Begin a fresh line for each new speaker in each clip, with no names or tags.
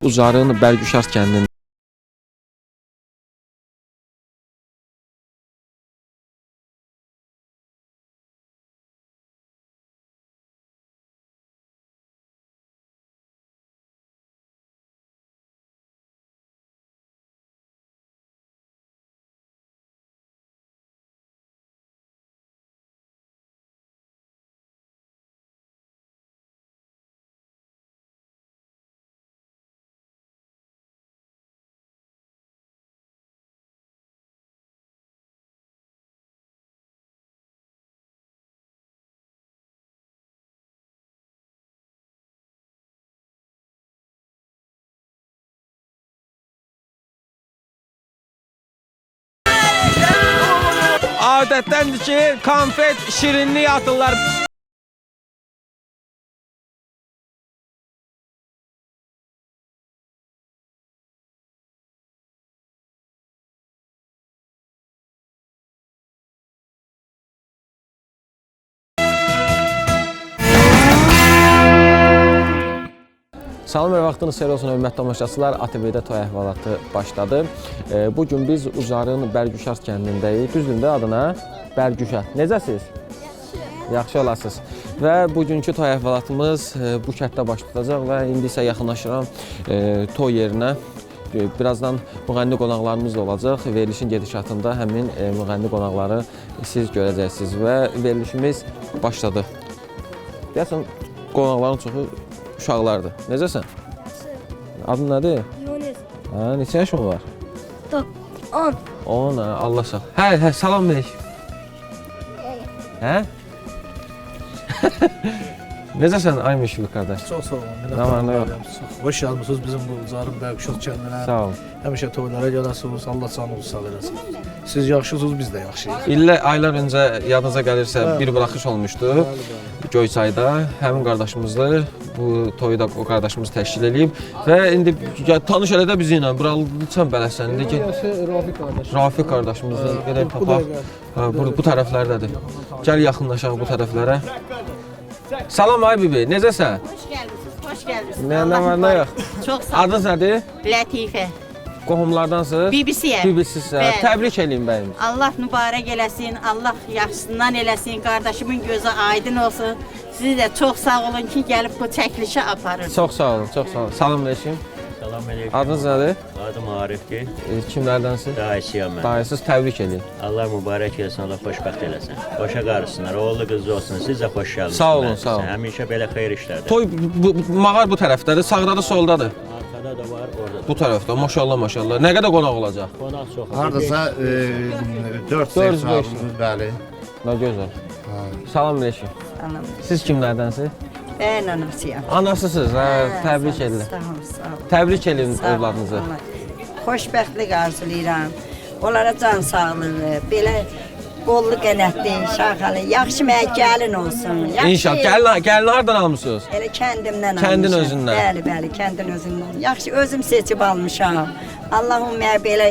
Ucarın Bərgüşar kəndində. Adətdəndir ki, konfet, şirinlik atırlar. Salam və vaxtınız xeyir olsun, hörmətli tamaşaçılar. ATV-də toy əhvalatı başladı. Bugün biz Ucarın Bərgüşar kəndindəyik. Düzdür də adına Bərgüşar. Necəsiz? Yaxşı olasınız. Və bugünkü toy əhvalatımız bu kənddə baş tutacaq və indi isə yaxınlaşıram toy yerinə. Birazdan müğənni qonaqlarımız da olacaq. Verilişin gedişatında həmin müğənni qonaqları siz görəcəksiniz və verilişimiz başladı. Deyəsən, qonaqların çoxu uşaqlardır. Necəsən? Adın nədir?
Yunus.
Neçə yaşın var?
10.
10, Allah sağ. Hə, salam verik. Hə? Necəsən ay Müşfiq qardaş?
Çox sağ olun.
Nə var, nə yox?
Hoş gəlmisiniz bizim bu Ucarın Bərgüşar kəndinə.
Sağ olun.
Həmişə toylara gələsiniz. Allah canınızı sağ eləsin. Siz yaxşısınız, biz də yaxşıyıq.
Aylar öncə yadınıza gəlirsə bir buraxış olmuşdu. Göyçayda həmin qardaşımızdır. Bu toyu da o qardaşımız təşkil edib və indi tanış elə də bizi ilə buralıcan bələsəndə ki
Rafiq qardaş.
Rafiq qardaşımızdır. Belə tapaq. Bu tərəflərdədir. Gəl yaxınlaşaq bu tərəflərə. Salam ay bibi, necəsən?
Hoş gəlmisiniz, hoş gəlmisiniz.
Nə var, nə yox?
Çox sağ olun.
Adınız nədir?
Lətifə.
Qohumlardansınız?
Bibisiyəm.
Bibisisə.
Bəli.
Təbrik edeyim bəyim.
Allah mübarək eləsin, Allah yaxşısından eləsin, qardaşımın gözü aydın olsun. Siz də çox sağ olun ki, gəlib bu çəkilişi aparırsınız.
Çox sağ olun, çox sağ olun. Salam aleyküm.
Salamünaleyküm.
Adınız nədir?
Adım Arifdir.
Kimlərdənsiniz?
Dayısıyam mən.
Dayısız, təbrik edin.
Allah mübarək eləsin, Allah xoşbəxt eləsin. Xoşa qarışsınlar, oğlu qızlı olsun. Siz də xoş gəlmisiniz.
Sağ olun, sağ olun.
Həmişə belə xeyir işlərdir.
Toy mağar bu tərəfdədir, sağdadır, soldadır.
Arkada da var, orada da.
Bu tərəfdə, maşallah, maşallah. Nə qədər qonaq olacaq?
Qonaq çox.
Hardasa 4
Dörd,
saatimiz bəli.
Nə gözəl. Salam aleyküm.
Anam.
Siz kimlərdənsiniz?
Mən anasıyam.
Anasısınız, təbrik edin.
Sağ olun, sağ olun.
Təbrik edin
Sağ olun,
övladınızı.
Allah. Xoşbəxtlik arzulayıram. Onlara can sağlığı, belə qollu qənətli, şaxalı, yaxşı mənə gəlin olsun.
İnşallah. Gəlin hardan almısınız?
Elə kəndimdən
Kəndin
almışam.
özündən.
Bəli, bəli, kəndin özündən. Yaxşı, özüm seçib almışam. Allahım mənə belə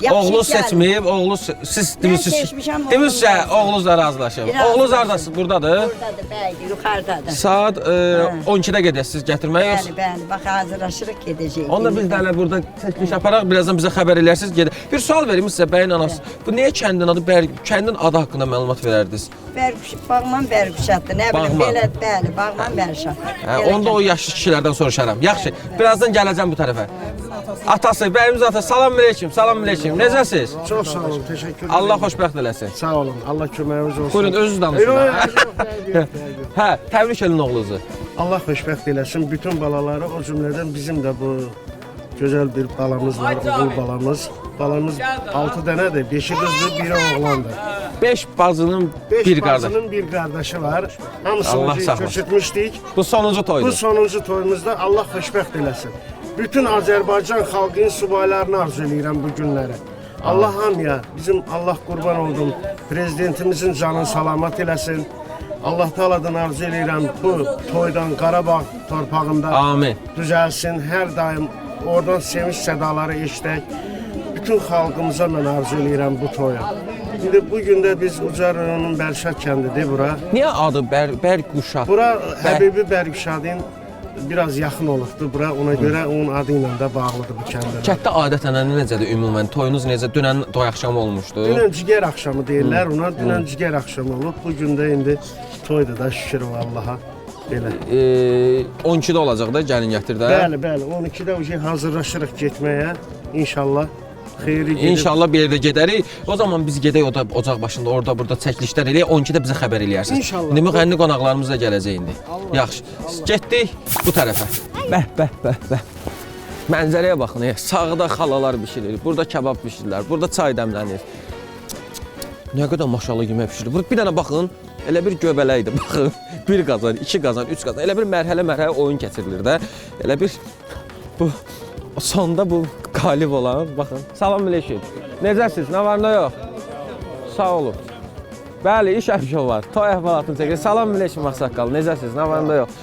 yaxşı
Oğlunuz
gəlin.
seçmeyib, oğlunuz siz demişsiniz.
seçmişəm,
Demişsə,
oğlum.
oğlunuzla razılaşın.
Razılaşın.
Oğlunuz hardasınız? Buradadır.
Buradadır, bəli, yuxarıdadır.
Saat 12-də gedəsiniz gətirməyə yoxsa?
Bəli, bəli, bax hazırlaşırıq gedəcəyik.
Onda biz də hələ burada çəkiliş aparaq, birazdan bizə xəbər elərsiniz. Bir sual verim sizə, bəyin anası. Bu niyə kəndin adı kəndin adı haqqında məlumat verərdiniz?
Bağman Bərgüşatdır, nə bilim,
Bağman.
belə, bəli, Bağman Bərgüşat.
Onda o yaşlı kişilərdən soruşaram. Yaxşı, birazdan gələcəm bu tərəfə. Atası, bəyimiz atası, salam aleyküm, salam aleyküm. Necəsiz?
Çox sağ olun, təşəkkür ederim.
Allah xoşbəxt eləsin.
Sağ olun, Allah köməyiniz olsun.
Buyurun, özünüz danışın. Hə, təbrik edin oğlunuzu.
Allah xoşbəxt eləsin. Bütün balaları, o cümlədən bizim də bu gözəl bir balamız var, oğul balamız. Balamız 6 dənədir, 5-i qızdır, biri oğlandır.
5 bacının
5
bir qardaş.
bacının bir qardaşı var.
Allah
Hamısını
saxlasın.
köçürtmüşdük.
Bu sonuncu toydur.
Bu sonuncu toyumuzda Allah xoşbəxt eləsin. Bütün Azərbaycan xalqının subaylarını arzu edirəm bu günlərə. Allah hamıya, bizim Allah qurban oldum, prezidentimizin canını salamat eləsin. Allah Taala'dan arzu edirəm bu toydan Qarabağ torpağında
Amin.
düzəlsin. Hər daim oradan sevinç sədaları eşidək. Bütün xalqımıza mən arzu edirəm bu toya. İndi bu gün də biz Ucar rayonunun Bərgüşar kəndidir bura.
Niyə adı Bərgüşat?
Bura Həbibi Bərgüşadın biraz yaxın olubdu bura. Ona görə onun adı ilə də bağlıdır bu kəndə.
Kətdə adətən necədir ümumən? Toyunuz necə? Dünən toy axşamı olmuşdu.
Dünən cigər axşamı deyirlər ona. Dünən cigər axşamı olub. Bu gün də indi toydur da şükür Allaha. Belə.
12-də olacaq da gəlin gətirdə.
Bəli, bəli. 12-də uje hazırlaşırıq getməyə. İnşallah xeyri gedib.
İnşallah bir yerdə gedərik. O zaman biz gedək o da ocaq başında, orada burada çəkilişlər eləyək. 12-də bizə xəbər eləyərsiniz.
İnşallah.
İndi müğənni qonaqlarımız da gələcək indi. Yaxşı. Getdik bu tərəfə. Bəh. Mənzərəyə baxın. Sağda xalalar bişirir. Burada kebab bişirirlər. Burada çay dəmlənir. Nə qədər maşallah yemək bişirir. Burada bir dənə baxın. Elə bir göbələkdir. Baxın. 1 qazan, 2 qazan, 3 qazan. Elə bir mərhələ oyun keçirilir də. Elə bir bu sonda bu qalib olan. Baxın. Salam əleykum. Necəsiz? Nə var, nə yox? Sağ olun. Bəli, iş əfşo var. Toy əhvalatını çəkir. Salam əleykum ağsaqqal. Necəsiz? Nə var, nə yox?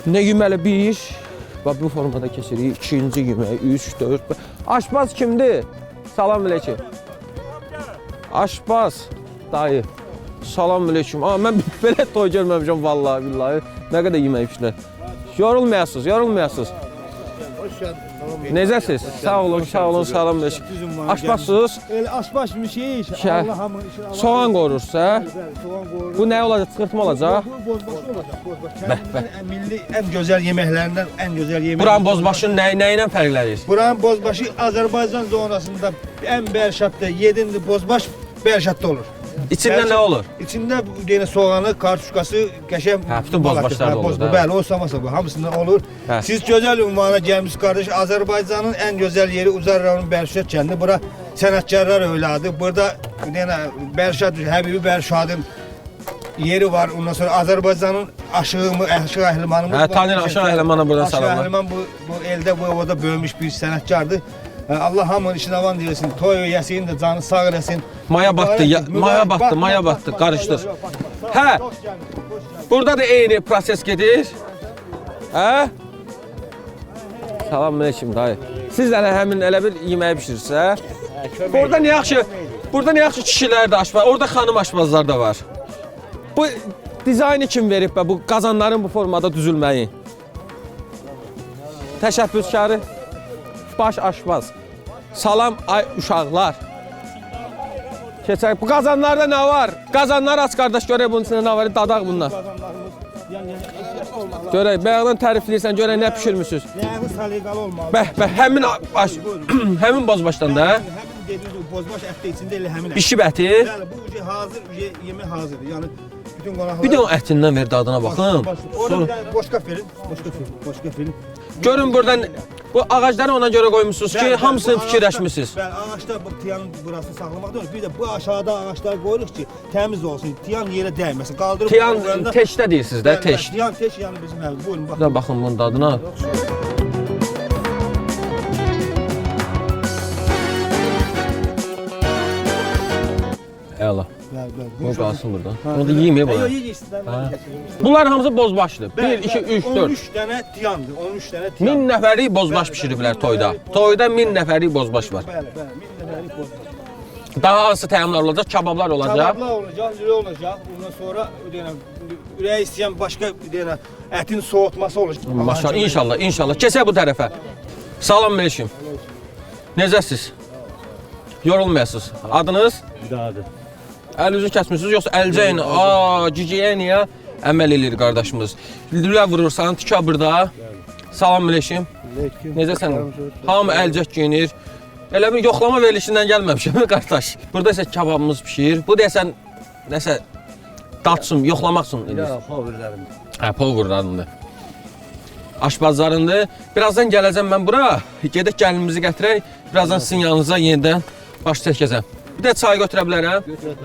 Nə yeməli bir? Bax bu formada keçirik. İkinci yemək, 3, 4. Aşpaz kimdir? Salam əleykum. Aşpaz dayı. Salam əleykum. Mən belə toy görməmişəm vallahi billahi. Nə qədər yemək pişirlər. Yorulmayasınız. Necəsiz? Sağ olun, salam əleykum. Aşpazsınız?
Elə aşpazmışıq. Allah'ım.
Soğan qorursa, bu nə olacaq? Çıxırtma olacaq?
Bozbaşı olacaq, bozbaşı. Milli ən gözəl yeməklərindən ən gözəl yemək.
Buranın bozbaşı nə ilə fərqlənir?
Buranın bozbaşı Azərbaycan zonasında ən bərşatda 7-ci bozbaş bərşatda olur.
İçində nə olur?
İçində yenə soğanı, kartuşkası, qəşəng
bütün bozbaşlar da olur da.
Bəli, o samasa bu, hamısından olur.
Hə.
Siz gözəl ünvana gəlmiş qardaş, Azərbaycanın ən gözəl yeri Uzar rayonunun Bərşad kəndi. Bura sənətkarlar öyladı. Burada yenə Bərşad, Həbibi Bərşadın yeri var. Ondan sonra Azərbaycanın Aşığı Əhlimanımız var.
Tanıyır, Aşığı Əhlimana buradan salamlar.
Aşığı Əhliman bu elde, bu ovada böyümüş bir sənətkardır. Allah hamının işin avan diyesin, toy yesin de canı sağ eləsin.
Maya battı, qarışdır. Hə, burada da eyni proses gedir. Hə? Salam əleykum dayı. Siz də həmin elə bir yeməyi pişirirsə, burada nə yaxşı kişilər də aşpaz, orada xanım aşpazlar da var. Bu dizaynı kim verib bə, bu qazanların bu formada düzülməyi? Təşəbbüskarı, baş aşpaz. Salam ay uşaqlar. Keçək, bu qazanlarda nə var? Qazanlar aç qardaş, görək bunun içində nə var, dadaq bundan. Görək, bayaqdan tərifləyirsən, görək nə pişirmişsiniz.
Nəği saliqalı olmalı.
Bəh, həmin bozbaşdan da.
Həmin dediğiniz bozbaş ətdə içində elə həmin ət.
Bişib əti.
Yəni bu hazır, yemək hazırdır. Yəni bütün qonaqlar.
Bir də o ətindən ver dadına baxın.
Orada boşqa verin, boşqa verin.
Görün buradan bu ağacları ona görə qoymuşsunuz ki, hamısını fikirləşmisiniz.
Bəli, ağaçlar bu tiyanın burasını saxlamaq deyil. Bir də bu aşağıda ağaçlar qoyuruq ki, təmiz olsun. Tiyan yerə dəyməsin. Qaldırıb
Tiyan teşdə deyirsiniz də, teş.
Tiyan teş yəni bizim əl. Buyurun
Bir də baxın bunun dadına. Əla. Bu qalsın burada. Onu da yeyeyim ya bunlar. Bunların hamısı bozbaşdır. 1, 2, 3, 4.
13 dənə tiyandır. 13 dənə tiyan.
1000 nəfəri bozbaş pişiriblər toyda. Toyda 1000 nəfəri bozbaş var.
Bəli, 1000 nəfərlik bozbaş.
Daha hansı təamlar olacaq? Kebablar olacaq.
Kebablar olacaq, zürə olacaq. Ondan sonra ürək istəyən başqa ətin soğutması olacaq.
Maşallah, inşallah. Keçək bu tərəfə. Salam əleykum. Necəsiz? Yorulmayasınız. Adınız?
Dadı.
Əl üzü kəsmirsiniz, yoxsa əlcəyin, gigiyeniya əməl eləyir qardaşımız. Lülə vurursan, tikə burada. Salam əleykum. Necəsən? Hamı əlcək giyinir. Elə bir yoxlama verilişindən gəlməmişəm qardaş. Burada isə kebabımız pişir. Bu desən, nəsə datsın, yoxlamaq üçün eləyir.
Powerlarında.
Hə, polvurlarındır. Aşpazlarındır. Birazdan gələcəm mən bura. Gedək gəlinimizi gətirək. Birazdan sizin yanınıza yenidən baş çəkəcəm. Bir də çay götürə bilərəm.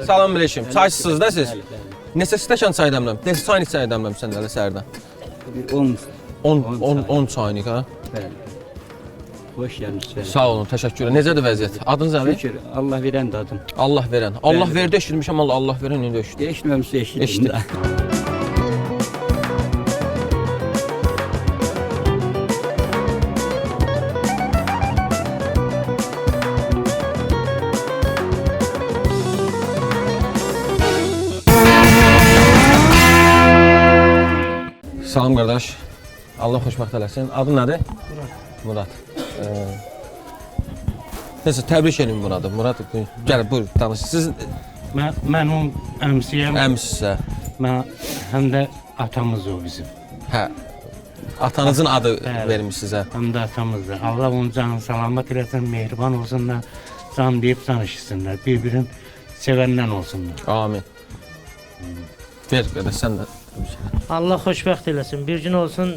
Salam əleykum. Çaysızsınız da siz? Neçə stəkan çay dəmləm? Neçə çaynik çay dəmləmsən də səhərdən? 10 çaynik ha?
Bəli. Hoş gəlmisiniz.
Sağ olun, təşəkkür edirəm. Necədir vəziyyət? Adınız nədir?
Şükür, Allah verən də adım.
Allah verən. Allah verdi eşitmişəm, Allah verən indi eşitdim.
Eşitməmişsə eşitdim
Eşitdim.
də.
Salam qardaş. Allah xoşbəxt eləsin. Adın nədir? Murad. Neyse, təbrik edin Muradı. Murad, gəl, buyur, danış. Siz
Mən onun əmsiyəm.
əmsinizsə,
Həm də atamız o bizim.
hə, atanızın adı
Bəli.
vermiş sizə.
Həm də atamızdır. Allah onun canını salamat eləsin, mehriban olsunlar. Can deyib danışsınlar. Bir-birini sevəndən olsunlar.
Amin. Ver, qardaş, sən də.
Allah xoşbəxt eləsin. Bir gün olsun,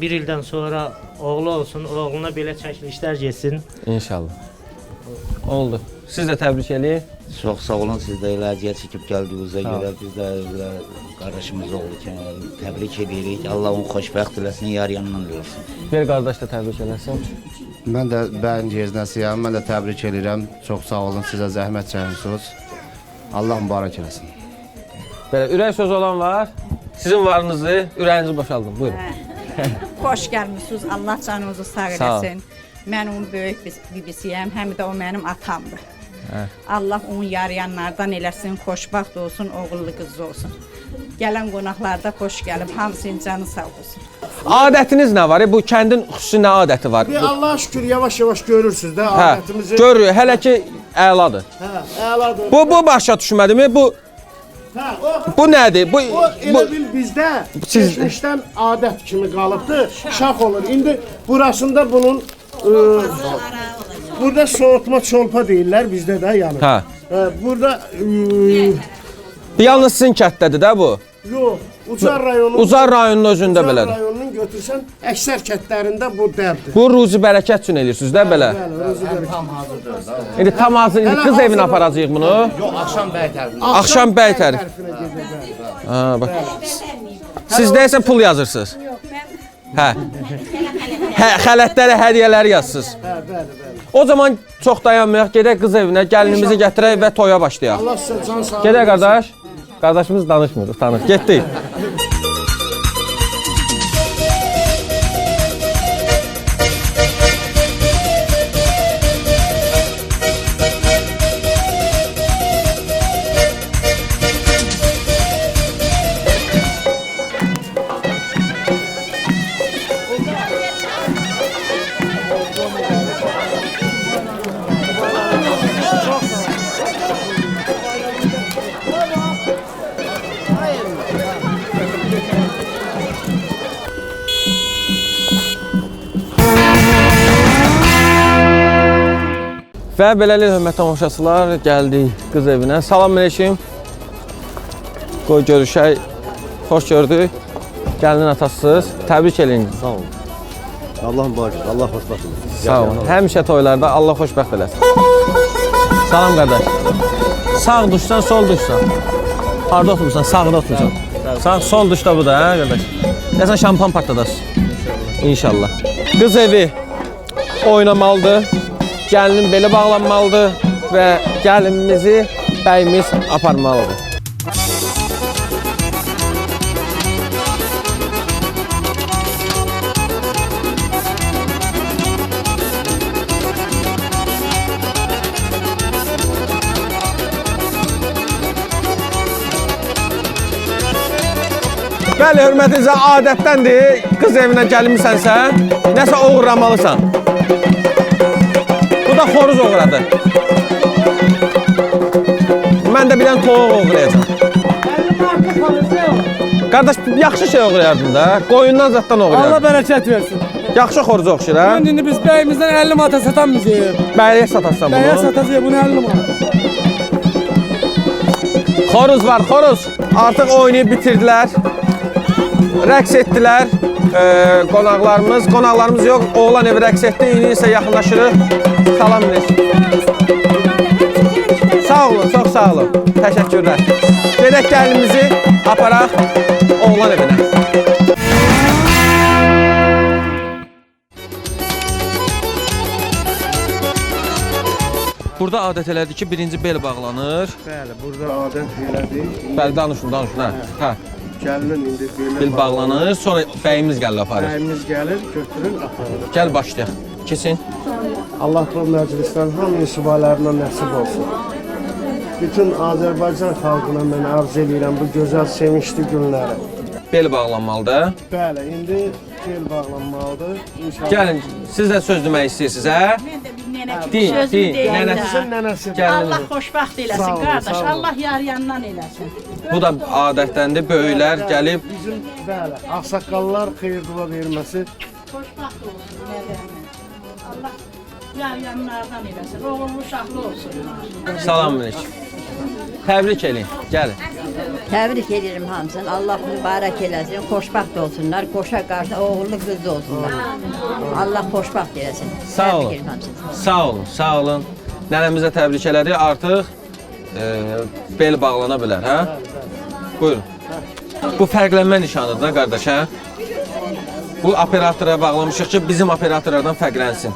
bir ildən sonra oğlu olsun, oğluna belə çəkilişlər getsin.
İnşallah. Oldu. Siz də təbrik eləyin.
Çox sağ olun, siz də elə əziyyət çəkib gəldiyinizə görə biz də elə qardaşımız oldu ki, təbrik edirik. Allah onu xoşbəxt eləsin, yar yanından eləsin.
Bir qardaş da təbrik eləsin.
Mən də bəyin geznəsiyəm, mən də təbrik edirəm. Çox sağ olun, sizə zəhmət çəkmisiniz. Allah mübarək eləsin.
Belə ürək sözü olan var. Sizin varınızı, ürəyinizi boşaldın. Buyurun.
Xoş gəlmisiniz. Allah canınızı sağ
Sağ ol.
eləsin. Mən onun böyük bibisiyəm, həm də o mənim atamdır.
Hə.
Allah onun yarayanlardan eləsin, xoşbəxt olsun, oğullu qızı olsun. Gələn qonaqlarda xoş gəlib, hamısının canı sağ olsun.
Adətiniz nə var? Bu kəndin xüsusi nə adəti var?
Bir Allah'a şükür yavaş-yavaş görürsüz də
Hə,
adətimizi.
görürük. Hələ ki əladır.
Hə, əladır.
Bu başa düşmədimi? Bu
Hə, o
bu nədir? Bu
O elə bil bizdə
Siz-
keçmişdən adət kimi qalıbdı, şax olur. İndi burasında bunun burada soğutma çolpa deyirlər bizdə də yəni.
Hə.
Burada
Yalnız sizin kətdədir də bu.
yox, Ucar rayonu
Uzar rayonunun özündə belədir.
rayonunun götürsən əksər kətlərində bu dəbdir.
Bu ruzi bərəkət üçün eləyirsiniz də belə. İndi tam hazır, indi qız evinə aparacağıq bunu.
Yox, axşam bəy tərəfindən.
Axşam bəy tərəf.
tərəfinə gedəcək.
Ha, bax. Siz deyəsən pul yazırsınız. Hə. Hə, xələtlərə hədiyyələri yazsınız. O zaman çox dayanmayaq, gedək qız evinə, gəlinimizi gətirək və toya başlayaq.
Allah sizə can sağlığı.
Gedək qardaş. Qardaşımız danışmır, utanır. Getdik. Və beləliklə hörmətli tamaşaçılar, gəldik qız evinə. Salam əleykum. Qoy görüşək. Xoş gördük. Gəlinin atasısınız. Təbrik eləyin.
Sağ olun. Allah mübarək, Allah xoşbəxt eləsin.
Sağ olun. Həmişə toylarda Allah xoşbəxt eləsin. Salam qardaş. Sağ düşsən, sol düşsən. Harda oturursan? Sağda oturursan. Sağ, sol düşdə bu da, hə qardaş? Deyəsən şampan partladasın. İnşallah. Qız evi oynamalıdır. Gəlinin beli bağlanmalıdır və gəlinimizi bəyimiz aparmalıdır. Bəli, hörmətinizə adətdəndir, qız evinə gəlmisənsə, nəsə oğurlamalısan. Bu da xoruz oğradı. Mən də bir dənə toğuq oğurlayacam. Qardaş, yaxşı şey oğurlayardın da, qoyundan zaddan oğurlayardın.
Allah bərəkət versin.
Yaxşı xoruz oxşur, hə?
İndi biz bəyimizdən 50 manata satan bizik.
Bəliyə satarsan bunu.
Bəyə satacağıq bunu 50 manata.
Xoruz var, xoruz. Artıq oynayıb bitirdilər. Rəqs etdilər qonaqlarımız. Qonaqlarımız yox, oğlan evi rəqs etdi. İndi isə yaxınlaşırıq. Salam əleykum. Sağ olun, çox sağ olun. Təşəkkürlər. Gedək gəlinimizi aparaq oğlan evinə. Burada adət elədir ki, birinci bel bağlanır.
Bəli, burada adət elədir.
Bəli, danışın, hə. Hə.
Gəlinin indi
Bel bağlanır, sonra bəyimiz gəlir aparır.
bəyimiz gəlir, götürür, aparır.
Gəl başlayaq. Kesin.
Allah bu məclisdən hamı sübalarına nəsib olsun. Bütün Azərbaycan xalqına mən arzu edirəm bu gözəl, sevinçli günləri.
Bel bağlanmalıdır.
Bəli, indi bel bağlanmalıdır. İnşallah.
Gəlin, siz də söz demək istəyirsiniz, hə?
Mən də bir nənə
Deyin,
sözümü
deyin,
deyim də.
Nənəsinin nənəsidir.
Allah xoşbəxt
Sağ
eləsin
olun,
qardaş.
sağ olun.
Allah yar yandan eləsin.
Bu da adətdəndir, böyüklər gəlib.
Bizim bəli, ağsaqqallar xeyir dua verməsi.
Xoşbəxt olsun nədəmi. Allah yar yanlardan eləsin. Oğullu uşaqlı olsunlar.
Salam aleyküm. Təbrik eləyin, gəlin.
Təbrik edirəm hamısını. Allah mübarək eləsin. Xoşbəxt olsunlar. Qoşa qarşı oğullu qızlı olsunlar. Allah xoşbəxt eləsin.
Sağ olun.
Təbrik edirəm hamısını.
Sağ olun, sağ olun. Nənəmizə təbrik elədik. Artıq bel bağlana bilər, hə? Buyurun. Bu fərqlənmə nişanıdır da qardaş, hə? Bu operatora bağlamışıq ki, bizim operatorlardan fərqlənsin.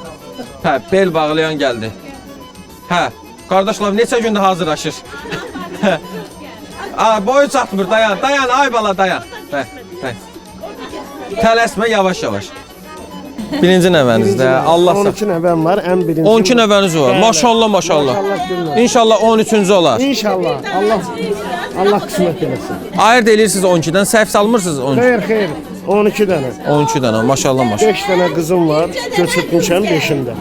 Hə, bel bağlayan gəldi. Hə, qardaşlar neçə gündə hazırlaşır? Boyu çatmır, dayan, dayan, ay bala, dayan. Tələsmə, yavaş-yavaş. Birinci nəvənizdə, Allah sağ.
12 nəvəm var, ən birinci.
12 nəvəniz var. Maşallah, maşallah. İnşallah 13-cü olar.
İnşallah. Allah qismət eləsin.
Ayırt eləyirsiniz 12-dən, səhv salmırsınız 12.
Xeyr. 12 dənə.
12 dənə, maşallah, maşallah.
5 dənə qızım var, götürmüşəm 5-ində.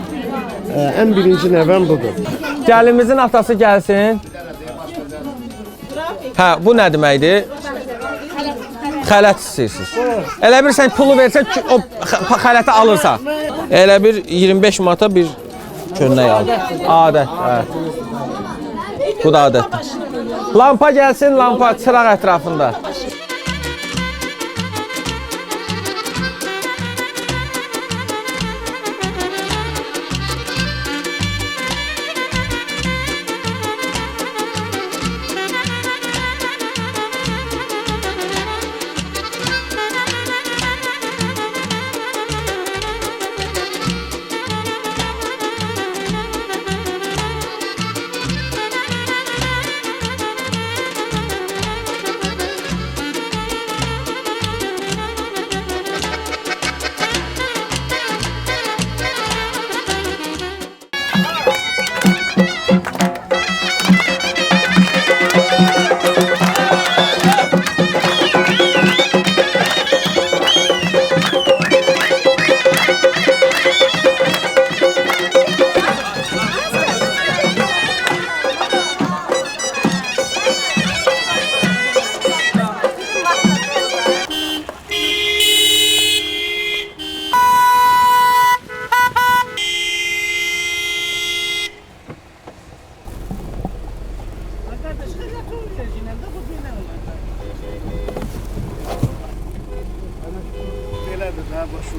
Ən birinci nəvəm budur.
Gəlinimizin atası gəlsin. Hə, bu nə deməkdir? Xələt istəyirsiniz. Elə bir sən pulu versən, o xələti alırsan. Elə bir 25 manata bir köynək al. Adət, hə. Bu da adətdir. Lampa gəlsin, lampa çıraq ətrafında.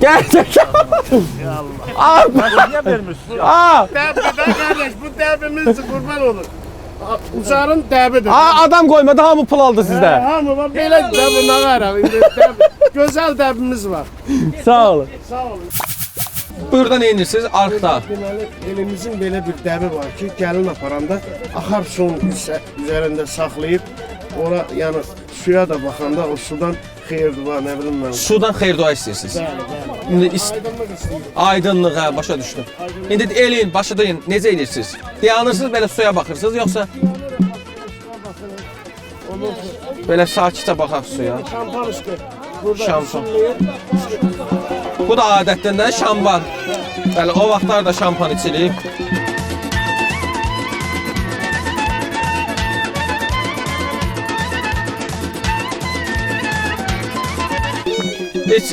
Gerçekten.
Ya Allah. Niye vermişsin? Dəbdə qardaş, bu dəbimizdir, qurban olur. Ucarın dəbidir.
Adam koymadı, hamı pul aldı sizdə.
Hamı var, belə dəbinə verəm. Gözəl dəbimiz var.
Sağ olun.
Sağ olun.
Burada ne inirsiniz? Arkda.
Deməli, elimizin belə bir dəbi var ki, gəlin aparanda axar suyun üzərində saxlayıb, ora, yəni suya da baxanda o sudan xeyir dua, nə bilim mən.
Sudan xeyir dua istəyirsiniz. İndi aydınlıq, hə, başa düşdüm. İndi elin, başlayın, necə edirsiniz? Dayanırsınız, belə suya baxırsınız, yoxsa? Belə sakitcə baxaq suya.
Şampan üstü. Burada
Şampan. Bu da adətdən şampan. Bəli, o vaxtlar da şampan içilir.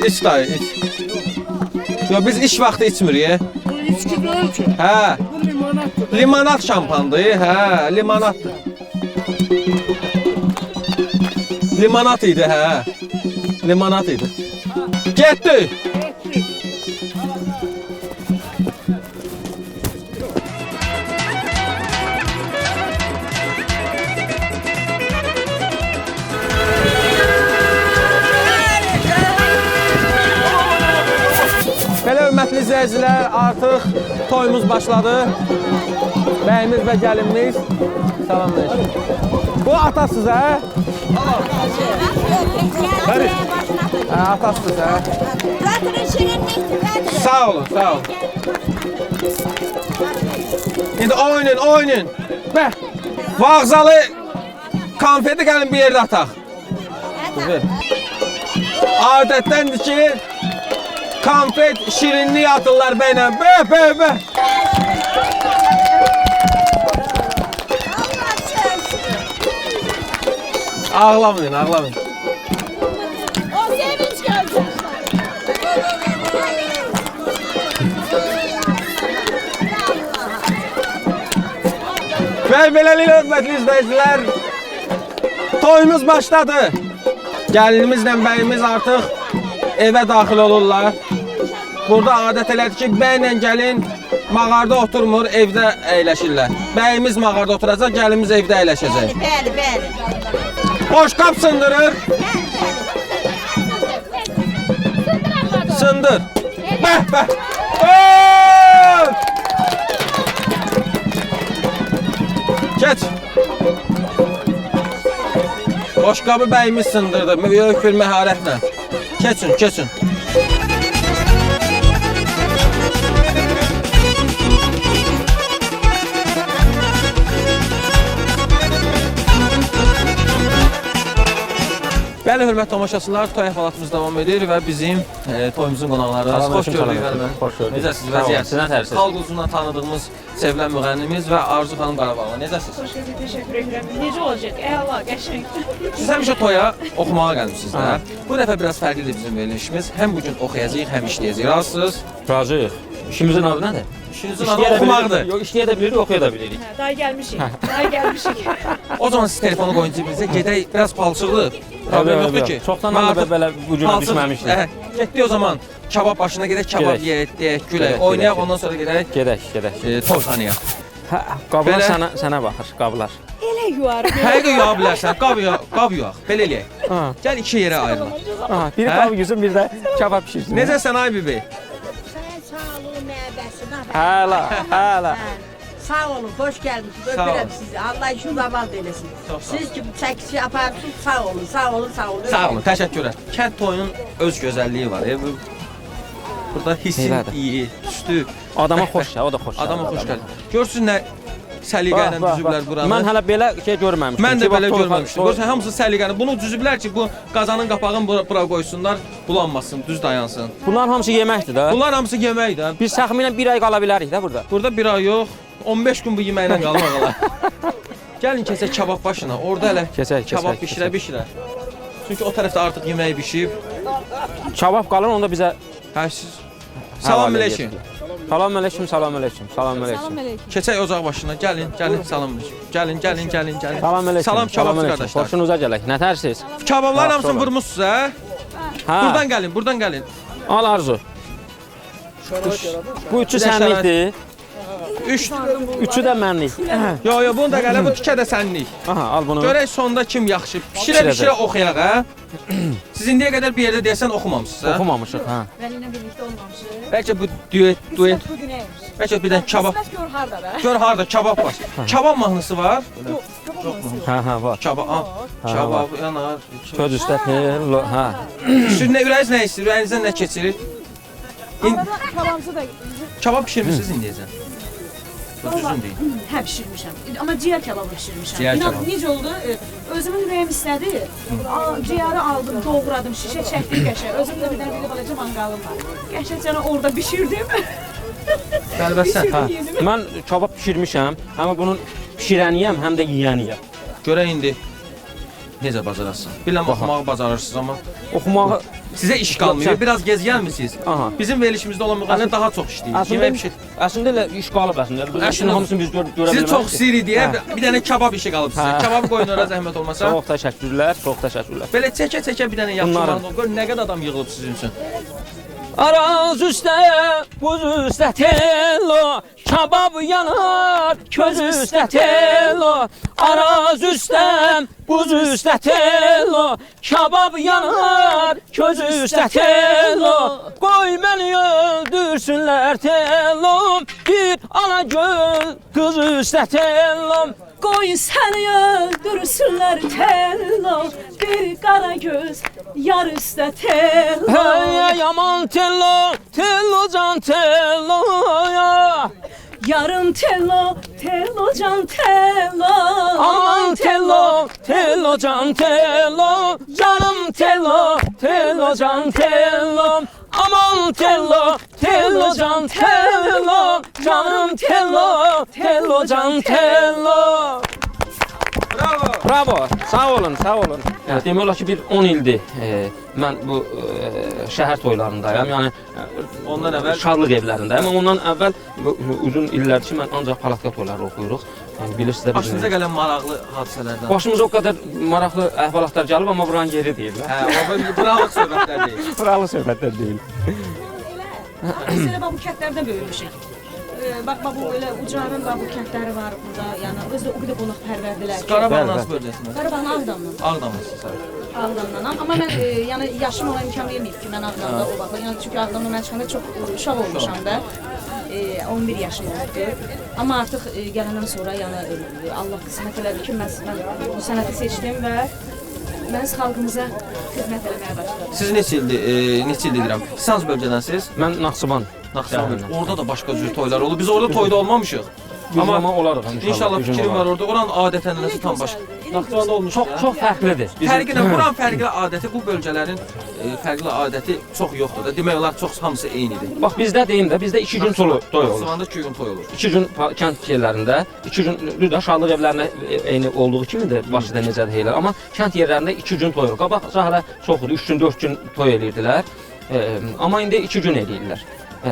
İç dayı, iç. Yo, biz iş vaxtı içmirik.
Bu içki deyil ki.
Hə.
Bu limonatdır.
Limonat şampandır, hə, limonatdır. Limonat idi, hə. Limonat idi. Getdi. Belə hörmətli izləyicilər, artıq toyumuz başladı. Bəyimiz və gəlinimiz. Salamünaleyküm. Bu atasız, hə? Atasız, hə? Sağ olun, sağ olun. İndi oynayın. Bəh, vağzalı konfeti gəlin bir yerdə ataq. Adətdəndir ki, konfet, şirinlik atırlar bəylə. Bə. Ağlamayın.
O sevinç görsün.
Və beləliklə hörmətli izləyicilər, toyumuz başladı. Gəlinimizlə bəyimiz artıq evə daxil olurlar. Burada adət elədir ki, bəylə gəlin mağarada oturmur, evdə əyləşirlər. Bəyimiz mağarada oturacaq, gəlinimiz evdə əyləşəcək.
Bəli.
Boşqab sındırır. Sındır. Bəh. Geç. Boşqabı bəyimiz sındırdı. Böyük bir məharətlə. Keçin. Bəli, hörmətli tamaşaçılar, toy əhvalatımız davam edir və bizim toyumuzun qonaqları. Xoş gördük efendim. Necəsiniz, vəziyyət? Xalq uzundan tanıdığımız sevilən müğənnimiz və Arzu xanım Qarabağlı. Necəsiniz?
Xoş gördük, təşəkkür edirəm. Necə olacaq? Əla, qəşəng.
Siz həmişə toya oxumağa gəlmişsiniz də. Bu dəfə biraz fərqlidir bizim verilişimiz. Həm bu gün oxuyacağıq, həm işləyəcəyik. Razısınız?
Razıyıq. İşimizin adı nədir?
İşinizin adı oxumaqdır.
Yox, işləyə də bilirik, oxuya da bilirik.
Daha gəlmişik.
O zaman siz telefonu qoyun cibinizə, gedək biraz palçıqlı. Problem yoxdur ki.
Çoxdan da belə bu günə düşməmişdik.
Getdik o zaman kabab başına gedək, kabab yeyək, gülək, oynayaq, ondan sonra gedək.
Gedək.
Toyxanaya.
Qablar sənə baxır, qablar.
Elə yuvarı.
Həqiqə yuğa bilərsən, qab yuaq, belə eləyək. Gəl iki yerə ayrılaq.
Biri qab yüzün, bir də kabab pişirsin.
Necəsən ay bibi?
Sağ olun, nəbəsi.
Hələ.
Sağ olun, hoş gəlmişsiniz. Öpürəm sizi. Allah işiniz amal eləsin. Siz kimi çəkisi aparmışsınız. Sağ olun.
Sağ olun, təşəkkürlər. Kənd toyunun öz gözəlliyi var. Burada hissin iyi, üstü.
Adama xoş gəlir, o da xoş gəlir.
Adama xoş gəlir. Görsün nə səliqə ilə düzüblər buranı.
Mən hələ belə şey görməmişdim.
Mən də belə görməmişdim. Görsən hamısı səliqəni. Bunu düzüblər ki, bu qazanın qapağını bura qoysunlar, bulanmasın, düz dayansın.
Bunlar hamısı yeməkdir də.
Bunlar hamısı yeməkdir.
Biz təxminən 1 ay qala bilərik də burada.
Burada 1 ay yox, 15 gün bu yeməklə qalmaq olar. Gəlin keçək kabab başına. Orada hələ kabab bişirə. Çünki o tərəfdə artıq yemək bişib.
Kabab qalır, onda bizə
Salam əleykum.
Salam əleykum.
Keçək ocaq başına. Gəlin, salam əleykum. Gəlin.
Salam əleykum.
Salam kababçı qardaşlar.
Xoşunuza gələk. Nə tərsiz?
Kababların hamısını vurmusunuz, hə? Buradan gəlin.
Al Arzu. Bu üçü sənlikdir. Üçü də mənlik.
Yo, bunu da gələ, bu tikə də sənlik.
Aha, al bunu.
Görək sonda kim yaxşı. Bişirə oxuyaq, hə? Siz indiyə qədər bir yerdə deyəsən oxumamısınız, hə?
Oxumamışıq, hə.
Vəli ilə birlikdə olmamışıq.
Bəlkə bu duet.
Bu günə yemişik.
Bəlkə bir dənə kabab.
Gör harda da.
Gör harda kabab var. Kabab mahnısı var.
Hə, var.
Kabab yanar.
Köz üstə tello, hə.
Üstünə ürəyiz nə istəyir? Ürəyinizdən nə keçirir?
Kababımızı da
Kabab pişirmisiniz indiyəcən? Düzün deyin.
Hə, bişirmişəm. Amma ciyər kebabı bişirmişəm.
Ciyər kebabı.
Necə oldu? Özümün ürəyim istədi. Ciyəri aldım, doğradım, şişə çəkdim qəşəng. Özüm də bir dənə belə balaca manqalım var. Qəşəngcə orada bişirdim.
Bəlbəsən.
Mən kabab bişirmişəm. Həm bunun pişirəniyəm, həm də yeyəniyəm.
Görək indi necə bacarasın. Biləm oxumağı bacarırsınız amma
oxumağı
sizə iş qalmıyor. Biraz gez gəlmisiniz. Bizim verilişimizdə olan müğənnilər daha çox işləyir.
Əslində elə iş qalıb əslində. Əslində hamısını biz görə bilmərik.
Siz çox sirri deyə bir dənə kabab işi qalıb sizə. Kababı qoyun ora zəhmət olmasa.
Çox təşəkkürlər.
Belə çəkə bir dənə yaxşı mahnı gör nə qədər adam yığılıb sizin üçün.
Araz üstə, buz üstə tello, kabab yanar, köz üstə tello. Araz üstə, buz üstə tello, kabab yanar, köz üstə tello. Qoy məni öldürsünlər tellom, bir ana göl qız üstə tellom.
Qoy səni öldürsünlər tello, bir qara göz yar üstə tello.
Hey yaman tello, tello can tello ya.
Yarım tello, tello can tello.
Aman tello, tello can tello. Canım tello, tello can tello. Aman tello, tello can tello, canım tello, tello can tello. Bravo, sağ olun, sağ olun. Demək olar ki, bir 10 ildir mən bu şəhər toylarındayım, yəni ondan əvvəl şadlıq evlərindəyim. Amma ondan əvvəl uzun illərdir ki, mən ancaq palatka toyları oxuyuruq. Yəni bilirsiniz də
Başınıza gələn maraqlı hadisələrdən.
Başımıza o qədər maraqlı əhvalatlar gəlib, amma buranın yeri deyil.
Bravo söhbətlər deyil.
Bravo söhbətlər deyil.
Biz elə bu kəndlərdən böyümüşük. Bax, bu elə Ucarın da bu kəndləri var burada. Yəni özü də o qədər qonaqpərvərdirlər.
Qarabağın hansı bölgəsində?
Qarabağın Ağdamdan.
Ağdamdan.
Ağdamdan. Amma mən yəni yaşım ona imkan verməyib ki, mən Ağdamda o vaxt. Yəni çünki Ağdamda mən çıxanda çox uşaq olmuşam da. 11 yaşım oldu. Amma artıq gələndən sonra yəni Allah qismət elədi ki, mən bu sənəti seçdim və mən xalqımıza xidmət eləməyə başladım.
Siz neçə ildir deyirəm? Siz hansı bölgədənsiz?
Mən Naxçıvan.
Orada da başqa cür toylar olur. Biz orada toyda olmamışıq.
Amma olarıq
İnşallah fikrim var orada. Oranın adət-ənənəsi tam başqa. Naxçıvanda olmuş.
Çox fərqlidir.
Fərqi nə? Buranın fərqli adəti, bu bölgələrin fərqli adəti çox yoxdur da. Demək olar çox hamısı eynidir.
Bax bizdə deyim də, bizdə 2 gün toy olur.
Naxçıvanda 2 gün toy olur.
2 gün kənd yerlərində, 2 gün düzdür, şadlıq evlərinə eyni olduğu kimidir, Bakıda necədir heylər. Amma kənd yerlərində 2 gün toy olur. Qabaq hələ çoxdur, 3 gün, 4 gün toy eləyirdilər. Amma indi 2 gün eləyirlər.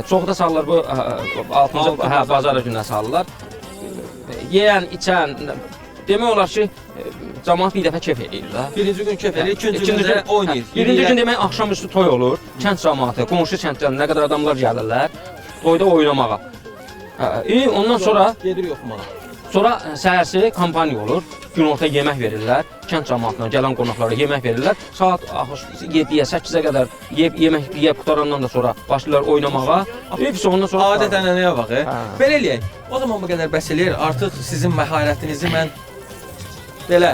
Çox da sallar bu 6-cı bazar günə salırlar. Yeyən, içən, demək olar ki, cəmaət bir dəfə kef eləyir də.
Birinci gün kef eləyir, ikinci gün də oynayır.
Birinci gün demək axşamüstü toy olur, kənd cəmaəti, qonşu kənddən nə qədər adamlar gəlirlər, toyda oynamağa. Ondan sonra
gedir yoxmağa.
Sonra səhərsi kampaniya olur, günorta yemək verirlər, kənd cəmaatına gələn qonaqlara yemək verirlər. Saat 7-yə, 8-ə qədər yemək yeyib qutarandan da sonra başlayırlar oynamağa. Hepsi ondan sonra
adət-ənənəyə bax. Belə eləyək. O zaman bu qədər bəs eləyir. Artıq sizin məharətinizi mən belə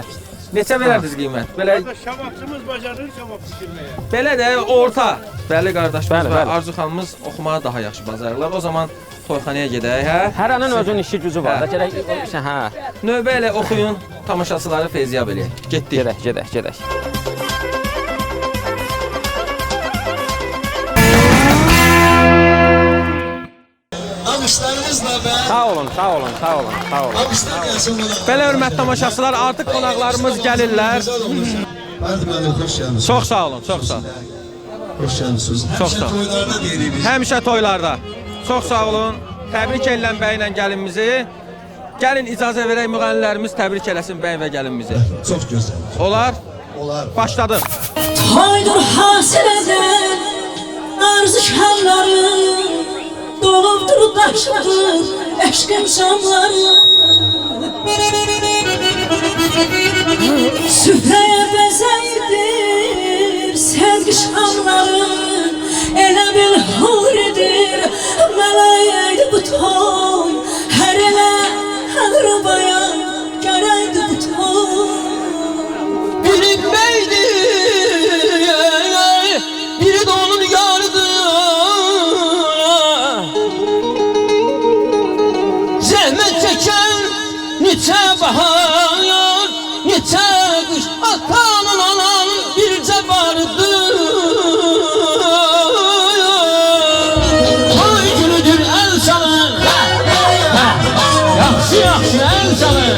neçə verərdiniz qiymət? Belə
şababçımız bacarır şabab bişirməyə.
Belə də orta. Bəli qardaşımız və Arzu xanımız oxumağı daha yaxşı bacarırlar. O zaman toyxanaya gedək, hə?
Hərənin özünün işi gücü var da, gərək hə.
Növbə ilə oxuyun, tamaşaçıları feyziyab eləyək. Getdik.
Gedək. Sağ olun.
Belə hörmətli tamaşaçılar, artıq qonaqlarımız gəlirlər. Çox sağ olun, çox sağ olun. Çox sağ olun. Həmişə toylarda. Çox sağ olun. Təbrik edirəm bəy ilə gəlinimizi. Gəlin icazə verək müğənnilərimiz təbrik eləsin bəy və gəlinimizi.
Çox gözəl.
Olar? Başladıq.
Toydur hasil eden arzu şanları, dolubdur daşıdır eşkin şamları. Süfreye bezeydir sevgi şamları, elə bil huridir mələyəydi bu toy. Hər elə hər obaya gərəydi bu toy.
Biri beydi, biri de onun yarıdı. Zəhmət çəkən neçə bahar, neçə qış, atanın anan bircə vardı. Toy günüdür el çalın, yaxşı el çalın.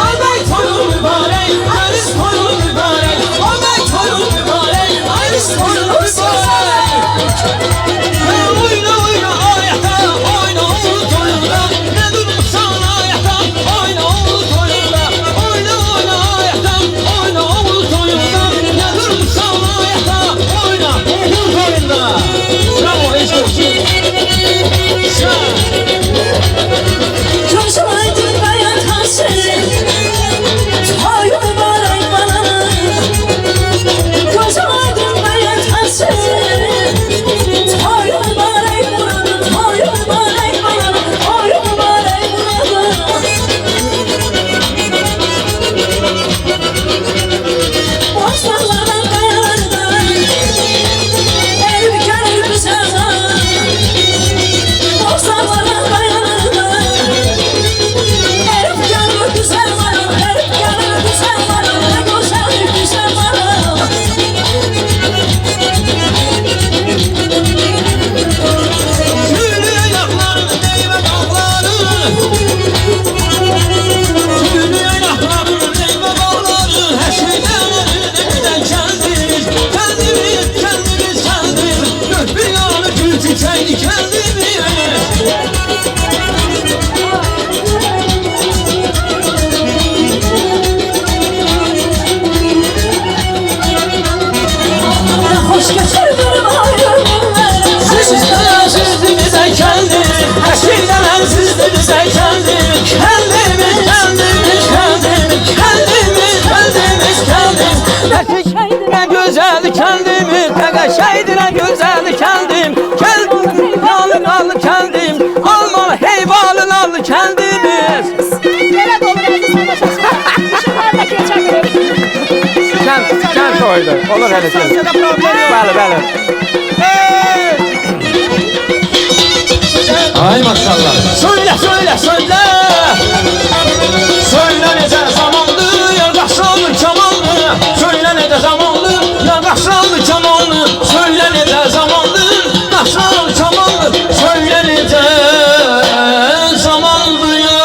Ağabey toyun mübarek, ayrıs toyun mübarek. Ağabey toyun mübarek, ayrıs toyun mübarek. Oyna ayakta, oyna oğul toyunda. Ne durmuşsan ayakta, oyna oğul toyunda. Oyna ayakta, oyna oğul toyunda. Ne durmuşsan ayakta, oyna oğul toyunda. Bravo, eşit. Şah. kəndimiz, təqəşəydirə gözəli kəndim. Gəldim, nalı kəndim, almalı heyvalı nalı kəndimiz.
Belə də olur əziz tamaşaçılar. Işıqlarla keçə bilir.
Kənd toyudur. Olur elə şey. Bəli.
Ay maşallah. Söyle. Söyle necə zamandı, yardaşanlı kamanlı. Söyle necə zamandı, yardaşanlı kamanlı. Söyle necə zamandı, yardaşanlı kamanlı. Söyle necə zamandı ya.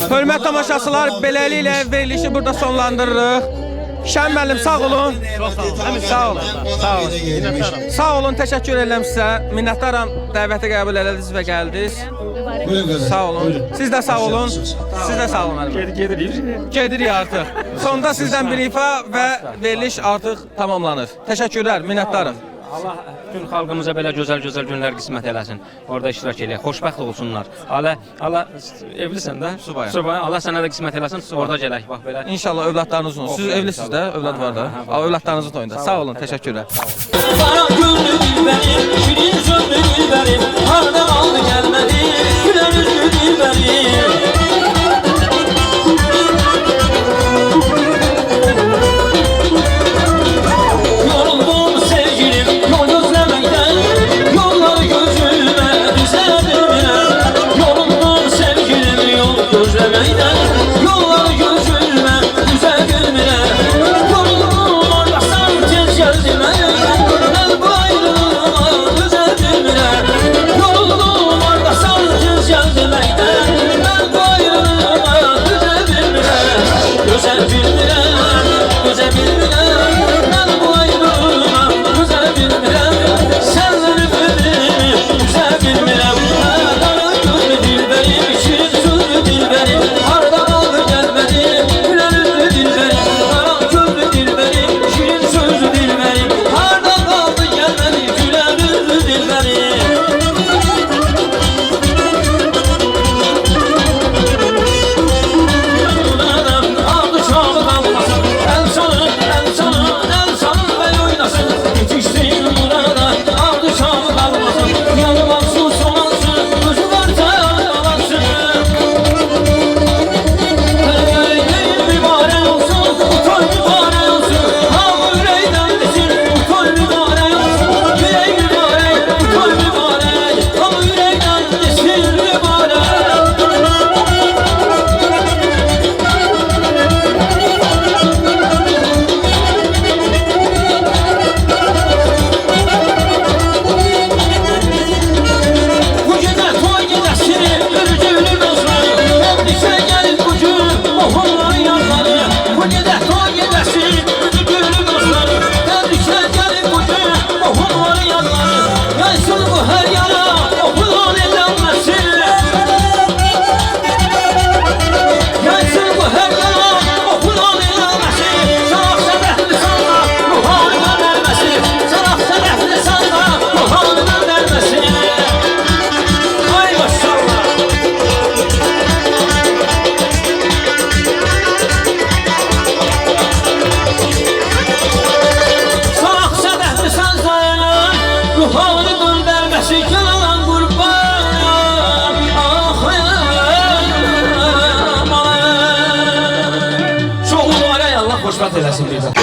Hörmətli tamaşaçılar, beləliklə verilişi burada sonlandırırıq. Şən müəllim sağ olun. Sağ olun. Sağ olun, təşəkkür edirəm sizə. Minnətdaram dəvəti qəbul elədiniz və gəldiniz. Sağ olun. Siz də sağ olun. Siz də sağ olun. Gedirik artıq. Sonda sizdən bir ifa və veriliş artıq tamamlanır. Təşəkkürlər, minnətdarım.
Allah bütün xalqımıza belə gözəl günlər qismət eləsin. Orada iştirak eləyək. Xoşbəxt olsunlar. Allah evlisən də? Subay. Allah sənə də qismət eləsin. Orada gələk bax belə.
İnşallah övladlarınızın olsun. Siz evlisiniz də, övlad var da. Övladlarınızın toyunda. Sağ olun, təşəkkürlər.
Qara gönlü dilbərim, şirin sözlü dilbərim, harda qaldı gəlmədi, gülər üzlü dilbərim. Yoruldum sevgilim, yol gözləməkdən, yolları gözümə düzəldirmirəm. Yoruldum sevgilim, yol gözləməkdən, yolları gözümə düzəldirmirəm. Yoruldum ardasan tez gəldim mən bu ayrılığa düzəldirmirəm. Yoruldum ardasan tez gəldim mən bu qismət eləsin bir də.